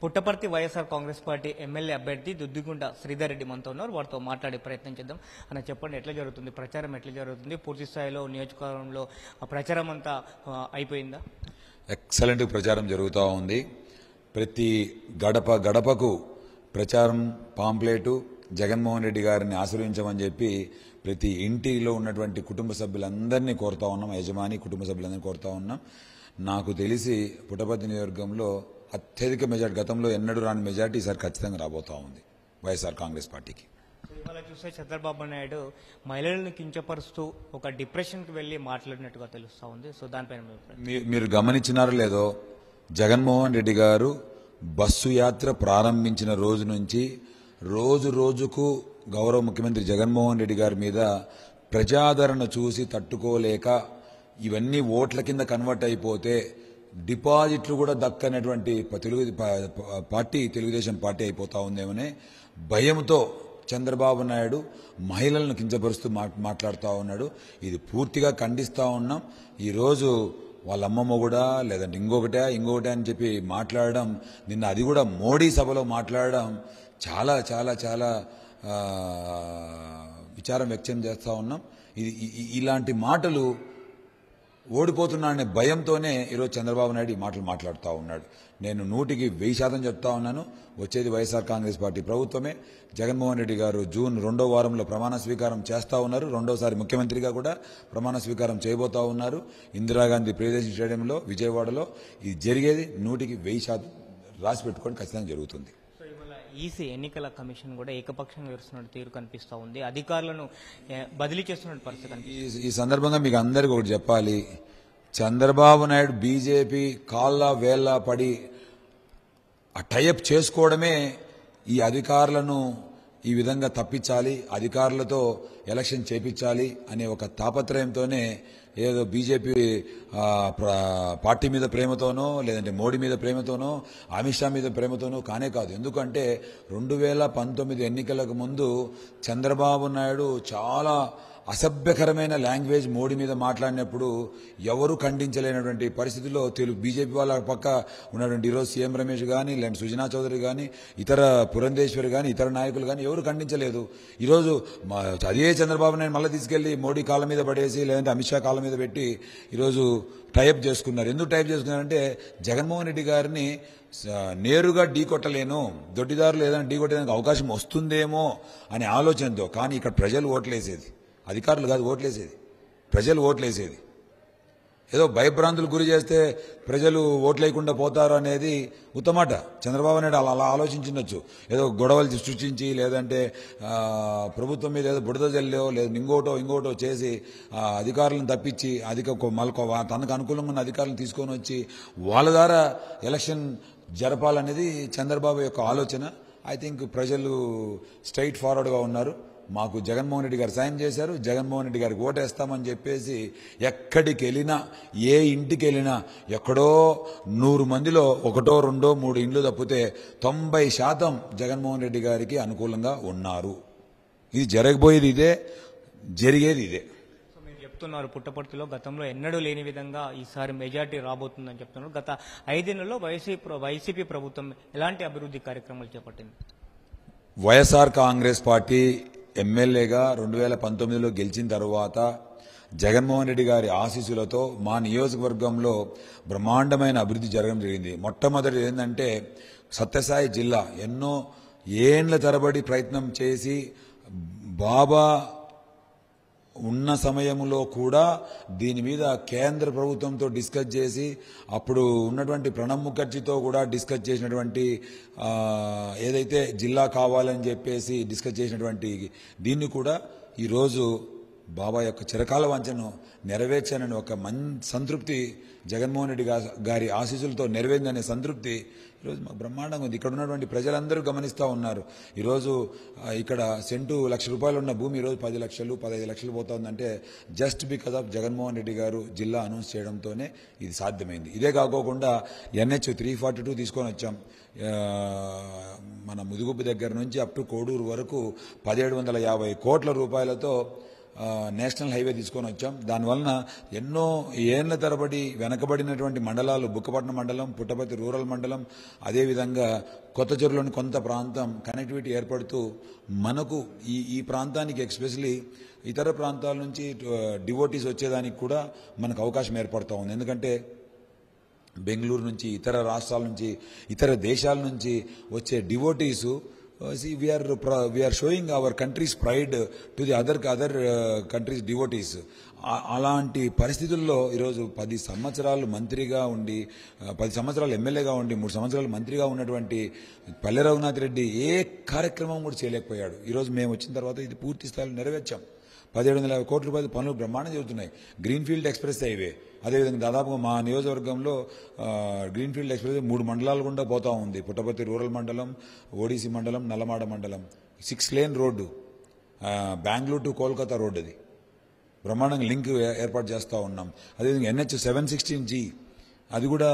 Puttaparthi YSR Congress party MLA అభ్యర్థి దుద్దిగుంట శ్రీధర్ రెడ్డి మనతో ఉన్నారు. వారితో మాట్లాడే ప్రయత్నం చేద్దాం. అన్న చెప్పండి, ఎట్లా జరుగుతుంది ప్రచారం, ఎట్లా జరుగుతుంది? పూర్తి స్థాయిలో నియోజకవర్గంలో ప్రచారం అంతా అయిపోయిందా? ఎక్సలెంట్ ప్రచారం జరుగుతూ ఉంది. ప్రతి గడప గడపకు ప్రచారం పాంప్లెటు జగన్మోహన్ రెడ్డి గారిని ఆశీర్వదించమని చెప్పి ప్రతి ఇంటిలో ఉన్నటువంటి కుటుంబ సభ్యులందరినీ కోరుతా ఉన్నాం. యజమాని కుటుంబ సభ్యులందరినీ కోరుతా ఉన్నాం. నాకు తెలిసి పుట్టపర్తి నియోజకవర్గంలో అత్యధిక మెజార్టీ, గతంలో ఎన్నడూ రాని మెజార్టీ ఈసారి ఖచ్చితంగా రాబోతా ఉంది వైఎస్ఆర్ కాంగ్రెస్ పార్టీకి. ఇవాళ చూస్తే చంద్రబాబు నాయుడు మహిళలను కించపరుస్తూ ఒక డిప్రెషన్కి వెళ్లి మాట్లాడినట్టుగా తెలుస్తా ఉంది. సో దానిపైన మీరు గమనించినారో లేదో, జగన్మోహన్ రెడ్డి గారు బస్సు యాత్ర ప్రారంభించిన రోజు నుంచి రోజు రోజుకు గౌరవ ముఖ్యమంత్రి జగన్మోహన్ రెడ్డి గారి మీద ప్రజాదరణ చూసి తట్టుకోలేక ఇవన్నీ ఓట్ల కింద కన్వర్ట్ అయిపోతే డిపాజిట్లు కూడా దక్కనటువంటి తెలుగుదేశం పార్టీ అయిపోతా ఉందేమనే భయంతో చంద్రబాబు నాయుడు మహిళలను కించపరుస్తూ మాట్లాడుతూ ఉన్నాడు. ఇది పూర్తిగా ఖండిస్తూ ఉన్నాం. ఈరోజు వాళ్ళ అమ్మమ్మ కూడా లేదంటే ఇంకొకటే అని చెప్పి మాట్లాడడం, నిన్న అది కూడా మోడీ సభలో మాట్లాడడం చాలా చాలా చాలా విచారం వ్యక్తం చేస్తూ ఉన్నాం. ఇలాంటి మాటలు ఓడిపోతున్నాడనే భయంతోనే ఈరోజు చంద్రబాబు నాయుడు ఈ మాటలు మాట్లాడుతూ ఉన్నాడు. నేను 100% చెప్తా ఉన్నాను, వచ్చేది వైఎస్ఆర్ కాంగ్రెస్ పార్టీ ప్రభుత్వమే. జగన్మోహన్ రెడ్డి గారు జూన్ 2వ వారంలో ప్రమాణ స్వీకారం చేస్తూ ఉన్నారు. రెండోసారి ముఖ్యమంత్రిగా కూడా ప్రమాణ స్వీకారం చేయబోతా ఉన్నారు ఇందిరాగాంధీ ప్రియదర్శిని స్టేడియంలో విజయవాడలో. ఇది జరిగేది 100% రాసి పెట్టుకొని ఖచ్చితంగా జరుగుతుంది. ఈసీ ఎన్నికల కమిషన్ కూడా ఏకపక్షంగా వివరిస్తున్న తీరు కనిపిస్తూ ఉంది. అధికారులను బదిలీ చేస్తున్న పరిస్థితి. ఈ సందర్భంగా మీకు అందరికీ ఒకటి చెప్పాలి, చంద్రబాబు నాయుడు బీజేపీ కాళ్ళ వేళ్ళ పడి ఆ టైఅప్ చేసుకోవడమే ఈ అధికారులను ఈ విధంగా తప్పించాలి, అధికారులతో ఎలక్షన్ చేపించాలి అనే ఒక తాపత్రయంతోనే ఏదో బీజేపీ పార్టీ మీద ప్రేమతోనో లేదంటే మోడీ మీద ప్రేమతోనో అమిత్ షా మీద ప్రేమతోనో కానే కాదు. ఎందుకంటే 2019 ఎన్నికలకు ముందు చంద్రబాబు నాయుడు చాలా అసభ్యకరమైన లాంగ్వేజ్ మోడీ మీద మాట్లాడినప్పుడు ఎవరు ఖండించలేనటువంటి పరిస్థితుల్లో బీజేపీ వాళ్ళ పక్క ఉన్నటువంటి ఈరోజు సీఎం రమేష్ కానీ లేదంటే సుజనా చౌదరి కానీ ఇతర పురంధేశ్వరి కానీ ఇతర నాయకులు కానీ ఎవరు ఖండించలేదు. ఈరోజు అదే చంద్రబాబు నాయుడు మళ్ళీ తీసుకెళ్లి మోడీ కాళ్ళ మీద పడేసి లేదంటే అమిత్ షా కాళ్ళ మీద పెట్టి ఈరోజు టైప్ చేసుకున్నారు. ఎందుకు టైప్ చేసుకున్నారంటే జగన్మోహన్ రెడ్డి గారిని నేరుగా ఢీకొట్టలేను, దొడ్డిదారులు ఏదైనా ఢీకొట్టడానికి అవకాశం వస్తుందేమో అనే ఆలోచనతో. కానీ ఇక్కడ ప్రజలు ఓట్లేసేది, అధికారులు కాదు ఓట్లేసేది, ప్రజలు ఓట్లేసేది. ఏదో భయభ్రాంతులు గురి చేస్తే ప్రజలు ఓట్లేయకుండా పోతారు అనేది ఉత్తమాట. చంద్రబాబు నాయుడు అలా ఆలోచించవచ్చు. ఏదో గొడవలు సృష్టించి లేదంటే ప్రభుత్వం మీద ఏదో బుడద జల్లో లేదా ఇంకోటో చేసి అధికారులను తప్పించి తనకు అనుకూలంగా ఉన్న అధికారులను తీసుకొని వచ్చి వాళ్ళ ద్వారా ఎలక్షన్ జరపాలనేది చంద్రబాబు యొక్క ఆలోచన. ఐ థింక్ ప్రజలు స్ట్రైట్ ఫార్వర్డ్గా ఉన్నారు. మాకు జగన్మోహన్ రెడ్డి గారు సాయం చేశారు, జగన్మోహన్ రెడ్డి గారికి ఓటేస్తామని చెప్పేసి ఎక్కడికి వెళ్ళినా ఏ ఇంటికి వెళ్ళినా ఎక్కడో 100 మందిలో 1, 2, 3 ఇండ్లు తప్పితే 90% జగన్మోహన్ రెడ్డి గారికి అనుకూలంగా ఉన్నారు. ఇది జరగబోయేది ఇదే, జరిగేది ఇదే. మీరు చెప్తున్నారు పుట్టపర్తిలో గతంలో ఎన్నడూ లేని విధంగా ఈసారి మెజార్టీ రాబోతుందని చెప్తున్నారు. గత 5 నెలల్లో వైసీపీ ప్రభుత్వం ఎలాంటి అభివృద్ధి కార్యక్రమాలు చేపట్టింది? వైఎస్ఆర్ కాంగ్రెస్ పార్టీ ఎమ్మెల్యేగా 2019లో గెలిచిన తర్వాత జగన్మోహన్ రెడ్డి గారి ఆశీస్సులతో మా నియోజకవర్గంలో బ్రహ్మాండమైన అభివృద్ధి జరగడం జరిగింది. మొట్టమొదటి ఏంటంటే సత్యసాయి జిల్లా ఎన్నో ఏండ్ల తరబడి ప్రయత్నం చేసి బాబా ఉన్న సమయంలో కూడా దీని మీద కేంద్ర ప్రభుత్వంతో డిస్కస్ చేసి అప్పుడు ఉన్నటువంటి ప్రణబ్ ముఖర్జీతో కూడా డిస్కస్ చేసినటువంటి ఏదైతే జిల్లా కావాలని చెప్పేసి డిస్కస్ చేసినటువంటి దీన్ని కూడా ఈరోజు బాబా యొక్క చిరకాల వాంఛను నెరవేర్చానని ఒక సంతృప్తి జగన్మోహన్ రెడ్డి గారి ఆశీస్సులతో నెరవేరిందనే సంతృప్తి ఈరోజు మాకు బ్రహ్మాండంగా ఉంది. ఇక్కడ ఉన్నటువంటి ప్రజలందరూ గమనిస్తూ ఉన్నారు. ఈరోజు ఇక్కడ సెంటు ₹1,00,000 ఉన్న భూమి ఈరోజు 10 లక్షలు 15 లక్షలు పోతుందంటే just because of Jaganmohan Reddy garu జిల్లా అనౌన్స్ చేయడంతోనే ఇది సాధ్యమైంది. ఇదే కాకోకుండా NH 342 తీసుకొని వచ్చాం. మన ముదుగుబ్బు దగ్గర నుంచి అప్ టు కోడూరు వరకు 1750 కోట్ల రూపాయలతో నేషనల్ హైవే తీసుకొని వచ్చాం. దానివలన ఎన్నో ఏళ్ల తరబడి వెనకబడినటువంటి మండలాలు, బుక్కపట్నం మండలం, పుట్టపర్తి రూరల్ మండలం, అదేవిధంగా కొత్త చెరువులోని కొంత ప్రాంతం కనెక్టివిటీ ఏర్పడుతూ మనకు ఈ ప్రాంతానికి ఎస్పెషలీ ఇతర ప్రాంతాల నుంచి డివోటీస్ వచ్చేదానికి కూడా మనకు అవకాశం ఏర్పడుతూ ఉంది. ఎందుకంటే బెంగళూరు నుంచి, ఇతర రాష్ట్రాల నుంచి, ఇతర దేశాల నుంచి వచ్చే డివోటీసు we are showing our country's pride to the other countries' devotees. అలాంటి పరిస్థితుల్లో ఈరోజు 10 సంవత్సరాలు మంత్రిగా ఉండి, 10 సంవత్సరాలు ఎమ్మెల్యేగా ఉండి, 3 సంవత్సరాలు మంత్రిగా ఉన్నటువంటి పల్లె రఘునాథ్ రెడ్డి ఏ కార్యక్రమం కూడా చేయలేకపోయాడు. ఈరోజు మేము వచ్చిన తర్వాత ఇది పూర్తి స్థాయిలో నెరవేర్చాం. 1750 కోట్ల రూపాయల పనులు బ్రహ్మాండం జరుగుతున్నాయి. గ్రీన్ఫీల్డ్ ఎక్స్ప్రెస్ హైవే, అదేవిధంగా దాదాపుగా మా నియోజకవర్గంలో గ్రీన్ఫీల్డ్ ఎక్స్ప్రెస్ 3 మండలాల గుండా పోతా ఉంది. పుట్టపర్తి రూరల్ మండలం, ఓడిసి మండలం, నల్లమాడ మండలం, 6 lane road, Bengaluru to Kolkata road, అది బ్రహ్మాండంగా లింక్ ఏర్పాటు చేస్తూ ఉన్నాం. అదేవిధంగా NH 716G, అది కూడా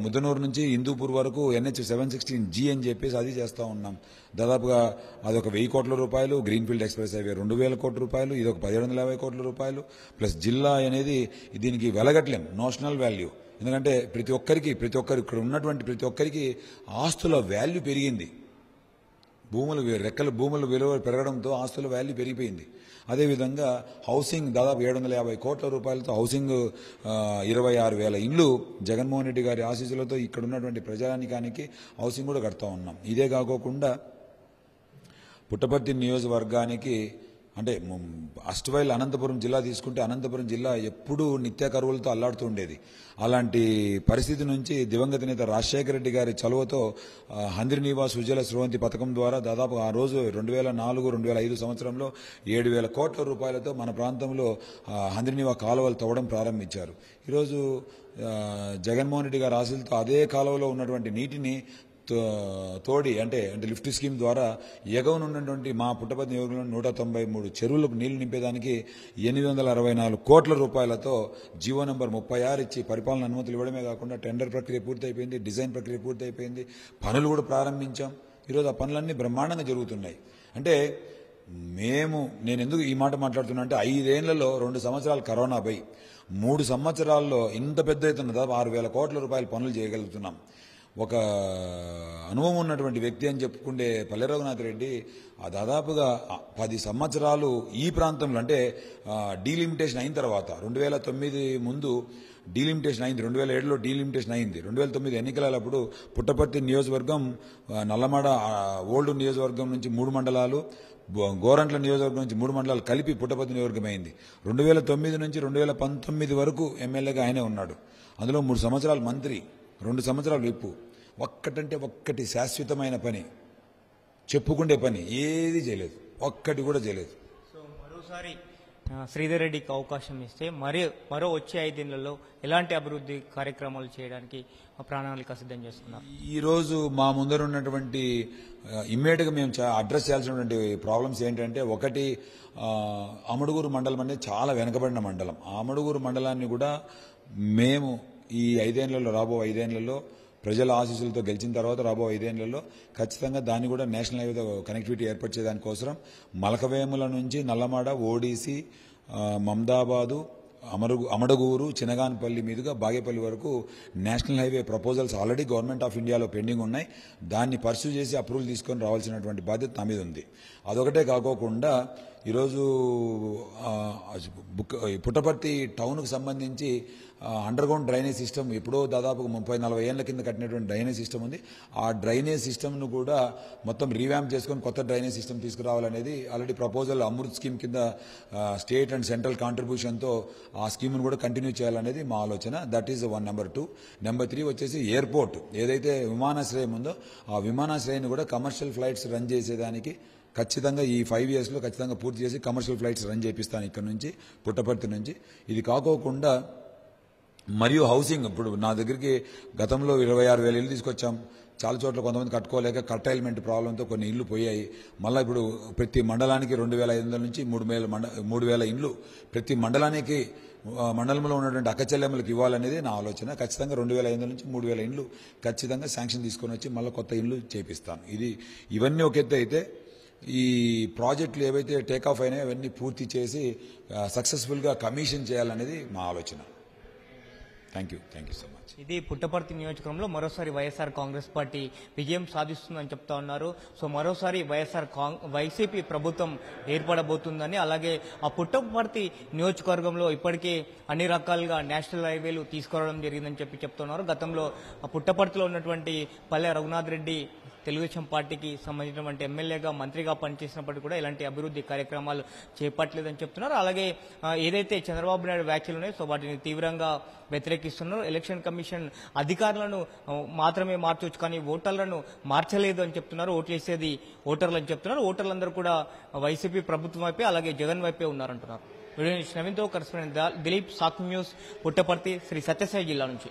ముద్దనూరు నుంచి హిందూపూర్ వరకు NH 716G అని చెప్పేసి అది చేస్తూ ఉన్నాం. దాదాపుగా అదొక 1000 కోట్ల రూపాయలు. గ్రీన్ఫీల్డ్ ఎక్స్ప్రెస్ హైవే 2000 కోట్ల రూపాయలు, ఇదొక 1750 కోట్ల రూపాయలు. ప్లస్ జిల్లా అనేది దీనికి వెలగట్లేం, నోషనల్ వాల్యూ. ఎందుకంటే ప్రతి ఒక్కరికి ఇక్కడ ఉన్నటువంటి ప్రతి ఒక్కరికి ఆస్తుల వాల్యూ పెరిగింది. భూముల విలువ పెరగడంతో ఆస్తుల వాల్యూ పెరిగిపోయింది. అదేవిధంగా హౌసింగ్ దాదాపు 750 కోట్ల రూపాయలతో హౌసింగ్ 26,000 ఇండ్లు జగన్మోహన్ రెడ్డి గారి ఆశీస్సులతో ఇక్కడ ఉన్నటువంటి ప్రజానికానికి హౌసింగ్ కూడా కడతా ఉన్నాం. ఇదే కాకోకుండా పుట్టపర్తి నియోజకవర్గానికి అంటే అస్ట్వైల్ అనంతపురం జిల్లా తీసుకుంటే అనంతపురం జిల్లా ఎప్పుడూ నిత్య కరువులతో అల్లాడుతూ ఉండేది. అలాంటి పరిస్థితి నుంచి దివంగత నేత రాజశేఖర రెడ్డి గారి చలువతో హంద్రి నివాస్ ఉజ్వల స్రవంతి పథకం ద్వారా దాదాపు ఆ రోజు 2004-2005 సంవత్సరంలో 7,000 కోట్ల రూపాయలతో మన ప్రాంతంలో హంద్రి నివా కాలువలు తవ్వడం ప్రారంభించారు. ఈరోజు జగన్మోహన్ రెడ్డి గారి ఆశలతో అదే కాలువలో ఉన్నటువంటి నీటిని తోడి అంటే లిఫ్ట్ స్కీమ్ ద్వారా ఎగవన ఉన్నటువంటి మా పుట్టపర్తి నియోజకవర్గంలో 193 చెరువులకు నీళ్లు నింపేదానికి 864 కోట్ల రూపాయలతో జీవో నంబర్ 36 ఇచ్చి పరిపాలన అనుమతులు ఇవ్వడమే కాకుండా టెండర్ ప్రక్రియ పూర్తయిపోయింది, డిజైన్ ప్రక్రియ పూర్తయిపోయింది, పనులు కూడా ప్రారంభించాం. ఈరోజు ఆ పనులన్నీ బ్రహ్మాండంగా జరుగుతున్నాయి. అంటే నేను ఎందుకు ఈ మాట మాట్లాడుతున్నా అంటే 5 ఏళ్లలో 2 సంవత్సరాలు కరోనా పోయి 3 సంవత్సరాల్లో ఇంత పెద్ద ఎత్తున దాదాపు 6,000 కోట్ల రూపాయల పనులు చేయగలుగుతున్నాం. ఒక అనుభవం ఉన్నటువంటి వ్యక్తి అని చెప్పుకుంటే పల్లె రఘునాథ్ రెడ్డి దాదాపుగా 10 సంవత్సరాలు ఈ ప్రాంతంలో అంటే డీలిమిటేషన్ అయిన తర్వాత 2009 ముందు డీలిమిటేషన్ అయింది, 2007లో డీలిమిటేషన్ అయింది. 2009 ఎన్నికలప్పుడు పుట్టపర్తి నియోజకవర్గం నల్లమాడ ఓల్డ్ నియోజకవర్గం నుంచి 3 మండలాలు, గోరంట్ల నియోజకవర్గం నుంచి 3 మండలాలు కలిపి పుట్టపర్తి నియోజకవర్గం అయింది. 2009 నుంచి 2019 వరకు ఎమ్మెల్యేగా ఆయనే ఉన్నాడు. అందులో 3 సంవత్సరాలు మంత్రి, 2 సంవత్సరాలు విప్పు. ఒక్కటంటే ఒక్కటి శాశ్వతమైన పని, చెప్పుకుండే పని ఏది చేయలేదు, ఒక్కటి కూడా చేయలేదు. సో మరోసారి శ్రీధర్ రెడ్డికి అవకాశం ఇస్తే మరో వచ్చే 5 ఏళ్లలో ఎలాంటి అభివృద్ధి కార్యక్రమాలు చేయడానికి ప్రణాళిక సిద్ధం చేస్తున్నారు? ఈరోజు మా ముందర ఉన్నటువంటి ఇమ్మీడియట్గా మేము అడ్రస్ చేయాల్సినటువంటి ప్రాబ్లమ్స్ ఏంటంటే, ఒకటి అమడుగూరు మండలం అనేది చాలా వెనుకబడిన మండలం. ఆ అమడుగూరు మండలాన్ని కూడా మేము ఈ 5 ఏళ్లలో రాబో 5 ఏళ్లలో ప్రజల ఆశీస్సులతో గెలిచిన తర్వాత రాబో 5 ఏళ్లలో ఖచ్చితంగా దాన్ని కూడా నేషనల్ హైవేతో కనెక్టివిటీ ఏర్పాటు చేయడానికోసం మలకవేముల నుంచి నల్లమాడ, ఓడిసి, మమదాబాదు, అమడగూరు, చినగానపల్లి మీదుగా బాగేపల్లి వరకు national highway proposals already government of ఇండియాలో పెండింగ్ ఉన్నాయి. దాన్ని పర్సూ చేసి అప్రూవల్ తీసుకొని రావాల్సినటువంటి బాధ్యత నా మీద ఉంది. అదొకటే కాకోకుండా ఈరోజు పుట్టపర్తి టౌన్కు సంబంధించి అండర్గ్రౌండ్ డ్రైనేజ్ సిస్టమ్ ఎప్పుడో దాదాపు 30-40 ఏళ్ల కింద కట్టినటువంటి డ్రైనేజ్ సిస్టమ్ ఉంది. ఆ డ్రైనేజ్ సిస్టమ్ను కూడా మొత్తం రీవ్యాంప్ చేసుకొని కొత్త డ్రైనేజ్ సిస్టమ్ తీసుకురావాలనేది ఆల్రెడీ ప్రపోజల్ అమృత్ స్కీమ్ కింద స్టేట్ అండ్ సెంట్రల్ కాంట్రిబ్యూషన్తో ఆ స్కీమ్ను కూడా కంటిన్యూ చేయాలనేది మా ఆలోచన. That is 1 number 2. నెంబర్ 3 వచ్చేసి ఎయిర్పోర్ట్ ఏదైతే విమానాశ్రయం ఉందో ఆ విమానాశ్రయాన్ని కూడా కమర్షియల్ ఫ్లైట్స్ రన్ చేసేదానికి ఖచ్చితంగా ఈ 5 ఇయర్స్లో ఖచ్చితంగా పూర్తి చేసి కమర్షియల్ ఫ్లైట్స్ రన్ చేపిస్తాను ఇక్కడ నుంచి, పుట్టపర్తి నుంచి. ఇది కాకోకుండా మరియు హౌసింగ్, ఇప్పుడు నా దగ్గరికి గతంలో 26,000 ఇల్లు తీసుకొచ్చాం. చాలా చోట్ల కొంతమంది కట్టుకోలేక కర్టైల్మెంట్ ప్రాబ్లంతో కొన్ని ఇళ్లు పోయాయి. మళ్ళీ ఇప్పుడు ప్రతి మండలానికి 2,500 నుంచి 3,000 ఇండ్లు ప్రతి మండలంలో ఉన్నటువంటి అక్కచెల్లెమ్మలకు ఇవ్వాలనేది నా ఆలోచన. ఖచ్చితంగా 2,500 నుంచి 3,000 ఇండ్లు ఖచ్చితంగా శాంక్షన్ తీసుకొని వచ్చి మళ్ళీ కొత్త ఇండ్లు చేపిస్తాను. ఇవన్నీ ఒక ఎత్తు అయితే ఈ ప్రాజెక్టులు ఏవైతే టేకాఫ్ అయినాయో అవన్నీ పూర్తి చేసి సక్సెస్ఫుల్గా కమిషన్ చేయాలనేది మా ఆలోచన. Thank you so much. ఇది పుట్టపర్తి నియోజకవర్గంలో మరోసారి వైఎస్ఆర్ కాంగ్రెస్ పార్టీ విజయం సాధిస్తుందని చెప్తా ఉన్నారు. సో మరోసారి వైసీపీ ప్రభుత్వం ఏర్పడబోతుందని, అలాగే ఆ పుట్టపర్తి నియోజకవర్గంలో ఇప్పటికే అన్ని రకాలుగా నేషనల్ హైవేలు తీసుకురావడం జరిగిందని చెప్తున్నారు. గతంలో ఆ పుట్టపర్తిలో ఉన్నటువంటి పల్లె రఘునాథ్ రెడ్డి తెలుగుదేశం పార్టీకి సంబంధించినటువంటి ఎమ్మెల్యేగా మంత్రిగా పనిచేసినప్పటికీ కూడా ఇలాంటి అభివృద్ధి కార్యక్రమాలు చేపట్టలేదని చెప్తున్నారు. అలాగే ఏదైతే చంద్రబాబు నాయుడు వ్యాఖ్యలు ఉన్నాయో సో వాటిని తీవ్రంగా వ్యతిరేకిస్తున్నారు. ఎలక్షన్ కమిషన్ అధికారులను మాత్రమే మార్చవచ్చు కానీ ఓటర్లను మార్చలేదు అని చెప్తున్నారు. ఓట్లేసేది ఓటర్లు అని చెప్తున్నారు. ఓటర్లందరూ కూడా వైసీపీ ప్రభుత్వం వైపే అలాగే జగన్ వైపే ఉన్నారంటున్నారు. వీడియో నవీన్తో కరెస్పాండెంట్ దిలీప్, సాక్షి న్యూస్, పుట్టపర్తి, శ్రీ సత్యసాయి జిల్లా నుంచి.